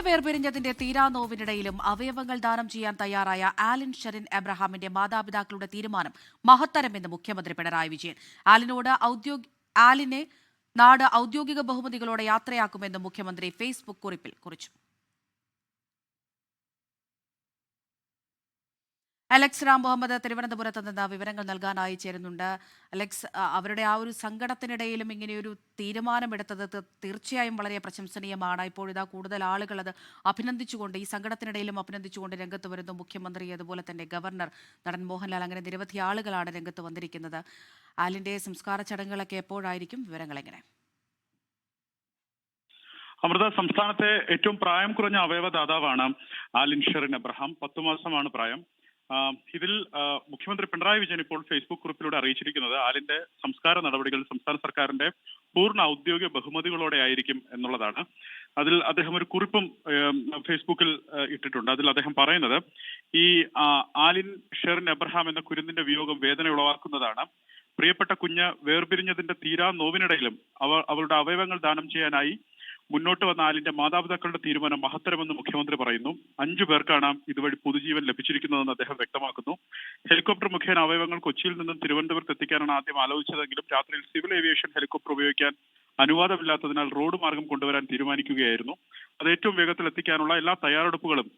വേർപിരിഞ്ഞതിന്റെ തീരാനോവിനിടയിലും അവയവങ്ങൾ ദാനം ചെയ്യാൻ തയ്യാറായ ആലിൻ ഷെറിൻ എബ്രഹാമിന്റെ മാതാപിതാക്കളുടെ തീരുമാനം മഹത്തരമെന്ന് മുഖ്യമന്ത്രി പിണറായി വിജയൻ. ആലിനെ നാട് ഔദ്യോഗിക ബഹുമതികളോടെ യാത്രയാക്കുമെന്ന് മുഖ്യമന്ത്രി ഫേസ്ബുക്ക് കുറിപ്പിൽ കുറിച്ചു. അലക്സ് റാം മുഹമ്മദ് തിരുവനന്തപുരത്ത് നിന്ന് വിവരങ്ങൾ നൽകാനായി ചേരുന്നുണ്ട്. അലക്സ്, അവരുടെ ആ ഒരു സങ്കടത്തിനിടയിലും ഇങ്ങനെയൊരു തീരുമാനമെടുത്തത് തീർച്ചയായും വളരെ പ്രശംസനീയമാണ്. ഇപ്പോഴിതാ കൂടുതൽ ആളുകൾ അത് അഭിനന്ദിച്ചുകൊണ്ട്, ഈ സങ്കടത്തിനിടയിലും അഭിനന്ദിച്ചുകൊണ്ട് രംഗത്ത് വരുന്നു. മുഖ്യമന്ത്രി, അതുപോലെ തന്നെ ഗവർണർ, നടൻ മോഹൻലാൽ, അങ്ങനെ നിരവധി ആളുകളാണ് രംഗത്ത് വന്നിരിക്കുന്നത്. ആലിന്റെ സംസ്കാര ചടങ്ങുകളൊക്കെ എപ്പോഴായിരിക്കും? വിവരങ്ങൾ എങ്ങനെ? അമൃത, സംസ്ഥാനത്തെ ഏറ്റവും പ്രായം കുറഞ്ഞ അവയവദാതാവാണ് ആലിൻ ഷെറിൻ എബ്രഹാം. 10 മാസമാണ് പ്രായം. ഇതിൽ മുഖ്യമന്ത്രി പിണറായി വിജയൻ ഇപ്പോൾ ഫേസ്ബുക്ക് കുറിപ്പിലൂടെ അറിയിച്ചിരിക്കുന്നത് ആലിന്റെ സംസ്കാര നടപടികൾ സംസ്ഥാന സർക്കാരിന്റെ പൂർണ്ണ ഔദ്യോഗിക ബഹുമതികളോടെ ആയിരിക്കും എന്നുള്ളതാണ്. അതിൽ അദ്ദേഹം ഒരു കുറിപ്പും ഫേസ്ബുക്കിൽ ഇട്ടിട്ടുണ്ട്. അതിൽ അദ്ദേഹം പറയുന്നത്, ഈ ആലിൻ ഷെറിൻ എബ്രഹാം എന്ന കുരുന്നിന്റെ വിയോഗം വേദന ഉളവാക്കുന്നതാണ്. പ്രിയപ്പെട്ട കുഞ്ഞ് വേർപിരിഞ്ഞതിന്റെ തീരാ നോവിനിടയിലും അവളുടെ അവയവങ്ങൾ ദാനം ചെയ്യാനായി മുന്നോട്ട് വന്ന ആലിന്റെ മാതാപിതാക്കളുടെ തീരുമാനം മഹത്തരമെന്ന് മുഖ്യമന്ത്രി പറയുന്നു. 5 പേർക്കാണ് ഇതുവഴി പുതുജീവൻ ലഭിച്ചിരിക്കുന്നതെന്ന് അദ്ദേഹം വ്യക്തമാക്കുന്നു. ഹെലികോപ്റ്റർ മുഖേന അവയവങ്ങൾ കൊച്ചിയിൽ നിന്നും തിരുവനന്തപുരത്ത് എത്തിക്കാനാണ് ആദ്യം ആലോചിച്ചതെങ്കിലും രാത്രിയിൽ സിവിൽ ഏവിയേഷൻ ഹെലികോപ്റ്റർ ഉപയോഗിക്കാൻ അനുവാദമില്ലാത്തതിനാൽ റോഡ് മാർഗം കൊണ്ടുവരാൻ തീരുമാനിക്കുകയായിരുന്നു. അത് ഏറ്റവും വേഗത്തിൽ എത്തിക്കാനുള്ള എല്ലാ തയ്യാറെടുപ്പുകളും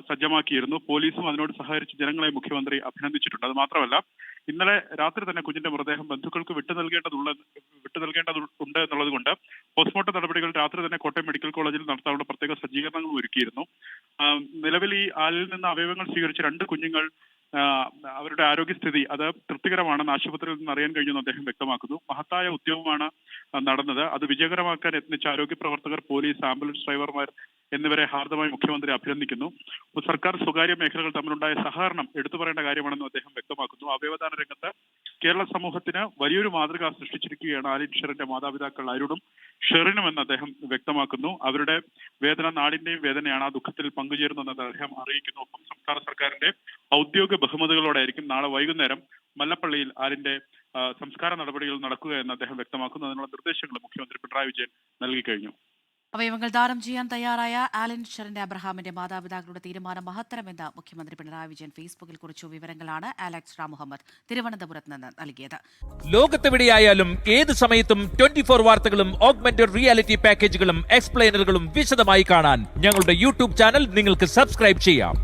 സജ്ജമാക്കിയിരുന്നു. പോലീസും അതിനോട് സഹകരിച്ച് ജനങ്ങളെ മുഖ്യമന്ത്രി അഭിനന്ദിച്ചിട്ടുണ്ട്. അത് മാത്രമല്ല, ഇന്നലെ രാത്രി തന്നെ കുഞ്ഞിന്റെ മൃതദേഹം ബന്ധുക്കൾക്ക് വിട്ടു നൽകേണ്ടതുണ്ട് എന്നുള്ളത് കൊണ്ട് പോസ്റ്റ്മോർട്ടം നടപടികൾ രാത്രി തന്നെ കോട്ടയം മെഡിക്കൽ കോളേജിൽ നടത്താനുള്ള പ്രത്യേക സജ്ജീകരണങ്ങൾ ഒരുക്കിയിരുന്നു. നിലവിൽ ഈ ആലിൽ നിന്ന് അവയവങ്ങൾ സ്വീകരിച്ച 2 കുഞ്ഞുങ്ങൾ അവരുടെ ആരോഗ്യസ്ഥിതി അത് തൃപ്തികരമാണെന്ന് ആശുപത്രിയിൽ നിന്ന് അറിയാൻ കഴിഞ്ഞെന്ന് അദ്ദേഹം വ്യക്തമാക്കുന്നു. മഹത്തായ ഉദ്യമമാണ് നടന്നത്. അത് വിജയകരമാക്കാൻ യത്നിച്ച ആരോഗ്യ പ്രവർത്തകർ, പോലീസ്, ആംബുലൻസ് ഡ്രൈവർമാർ എന്നിവരെ ഹാർദമായി മുഖ്യമന്ത്രി അഭിനന്ദിക്കുന്നു. സർക്കാർ സ്വകാര്യ മേഖലകൾ തമ്മിലുണ്ടായ സഹകരണം എടുത്തു പറയേണ്ട കാര്യമാണെന്നും അദ്ദേഹം വ്യക്തമാക്കുന്നു. അവയവദാന രംഗത്ത് കേരള സമൂഹത്തിന് വലിയൊരു മാതൃക സൃഷ്ടിച്ചിരിക്കുകയാണ് ആലിൻ ഷെറിന്റെ മാതാപിതാക്കൾ അരുണും ഷെറിനും എന്ന് അദ്ദേഹം വ്യക്തമാക്കുന്നു. അവരുടെ വേദന നാടിന്റെയും വേദനയാണ്. ആ ദുഃഖത്തിൽ പങ്കുചേരുന്നെന്ന് അദ്ദേഹം അറിയിക്കുന്നു. ഒപ്പം സംസ്ഥാന സർക്കാരിന്റെ ഔദ്യോഗിക ബഹുമതികളോടെ ആയിരിക്കും നാളെ വൈകുന്നേരം മല്ലപ്പള്ളിയിൽ ആലിന്റെ സംസ്കാര നടപടികൾ നടക്കുക എന്ന് അദ്ദേഹം വ്യക്തമാക്കുന്നു. അതിനുള്ള നിർദ്ദേശങ്ങൾ മുഖ്യമന്ത്രി പിണറായി വിജയൻ നൽകി കഴിഞ്ഞു. അവയവങ്ങൾ ദാനം ചെയ്യാൻ തയ്യാറായ ആലിൻ ഷെറിൻ എബ്രഹാമിന്റെ മാതാപിതാക്കളുടെ തീരുമാനം മഹത്തരമെന്ന് മുഖ്യമന്ത്രി പിണറായി വിജയൻ ഫേസ്ബുക്കിൽ കുറിച്ചു. വിവരങ്ങളാണ് അലക്സ് റാം മുഹമ്മദ് തിരുവനന്തപുരത്ത് നിന്ന് നൽകിയത്. ലോകത്തെവിടെയായാലും ഏത് സമയത്തും 24 വാർത്തകളും ഓഗ്മെന്റഡ് റിയാലിറ്റി പാക്കേജുകളും എക്സ്പ്ലെയിനറുകളും വിശദമായി കാണാൻ ഞങ്ങളുടെ യൂട്യൂബ് ചാനൽ നിങ്ങൾക്ക് സബ്സ്ക്രൈബ് ചെയ്യാം.